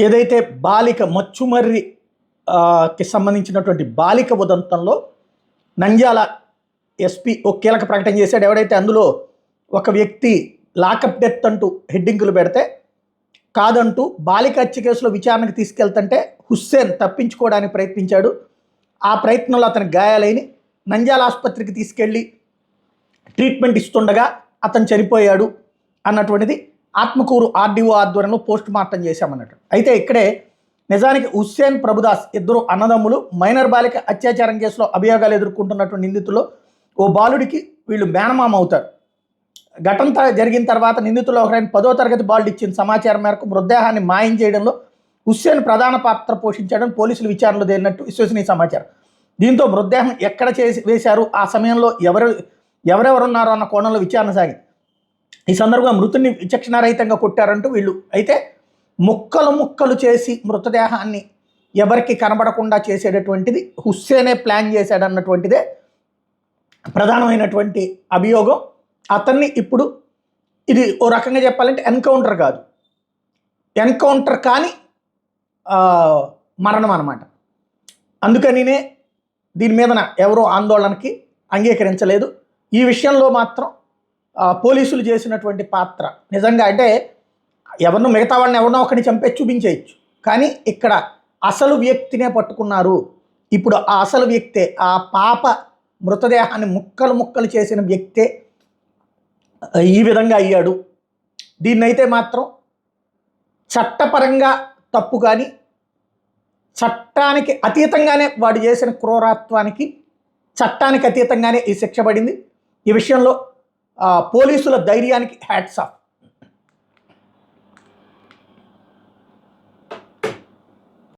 ఏదైతే బాలిక మచ్చుమర్రి కి సంబంధించినటువంటి బాలిక ఉదంతంలో నంద్యాల ఎస్పీ ఒక కీలక ప్రకటన చేశాడు. ఎవడైతే అందులో ఒక వ్యక్తి లాకప్ డెత్ అంటూ హెడ్డింగులు పెడితే కాదంటూ బాలిక హత్య కేసులో విచారణకు తీసుకెళ్తుంటే హుస్సేన్ తప్పించుకోవడానికి ప్రయత్నించాడు. ఆ ప్రయత్నంలో అతనికి గాయాలైన నంద్యాల ఆసుపత్రికి తీసుకెళ్ళి ట్రీట్మెంట్ ఇస్తుండగా అతను చనిపోయాడు అన్నటువంటిది ఆత్మకూరు ఆర్డీఓ ఆధ్వర్యంలో పోస్ట్ మార్టం చేశామన్నట్టు. అయితే ఇక్కడే నిజానికి హుస్సేన్ ప్రభుదాస్ ఇద్దరు అన్నదమ్ములు మైనర్ బాలిక అత్యాచారం కేసులో అభియోగాలు ఎదుర్కొంటున్నటువంటి నిందితుల్లో ఓ బాలుడికి వీళ్ళు మేనమామ అవుతారు. ఘటన జరిగిన తర్వాత నిందితులు ఒకరైన 10వ తరగతి బాలుడు ఇచ్చిన సమాచారం మేరకు మృతదేహాన్ని మాయం చేయడంలో హుస్సేన్ ప్రధాన పాత్ర పోషించాడని పోలీసులు విచారణలో తేలినట్టు విశ్వసనీయ సమాచారం. దీంతో మృతదేహం ఎక్కడ వేశారు, ఆ సమయంలో ఎవరెవరున్నారో అన్న కోణంలో విచారణ సాగింది. ఈ సందర్భంగా మృతుడిని విచక్షణారహితంగా కొట్టారంటూ వీళ్ళు అయితే ముక్కలు చేసి మృతదేహాన్ని ఎవరికి కనబడకుండా చేసేటటువంటిది హుస్సేనే ప్లాన్ చేశాడన్నటువంటిదే ప్రధానమైనటువంటి అభియోగం. అతన్ని ఇప్పుడు ఇది ఓ రకంగా చెప్పాలంటే ఎన్కౌంటర్ కాదు, ఎన్కౌంటర్ కానీ మరణం అన్నమాట. అందుకనినే దీని మీద ఎవరో ఆందోళనకి అంగీకరించలేదు. ఈ విషయంలో మాత్రం పోలీసులు చేసినటువంటి పాత్ర నిజంగా అంటే ఎవరినో మిగతా వాళ్ళని ఎవరినో ఒకరిని చంపేసి చూపించేయచ్చు, కానీ ఇక్కడ అసలు వ్యక్తినే పట్టుకున్నారు. ఇప్పుడు ఆ అసలు వ్యక్తే, ఆ పాప మృతదేహాన్ని ముక్కలు చేసిన వ్యక్తే ఈ విధంగా అయ్యాడు. దీన్నైతే మాత్రం చట్టపరంగా తప్పు, కానీ చట్టానికి అతీతంగానే వాడు చేసిన క్రూరత్వానికి చట్టానికి అతీతంగానే ఈ శిక్ష పడింది. ఈ విషయంలో పోలీసుల ధైర్యానికి హ్యాట్స్ ఆఫ్.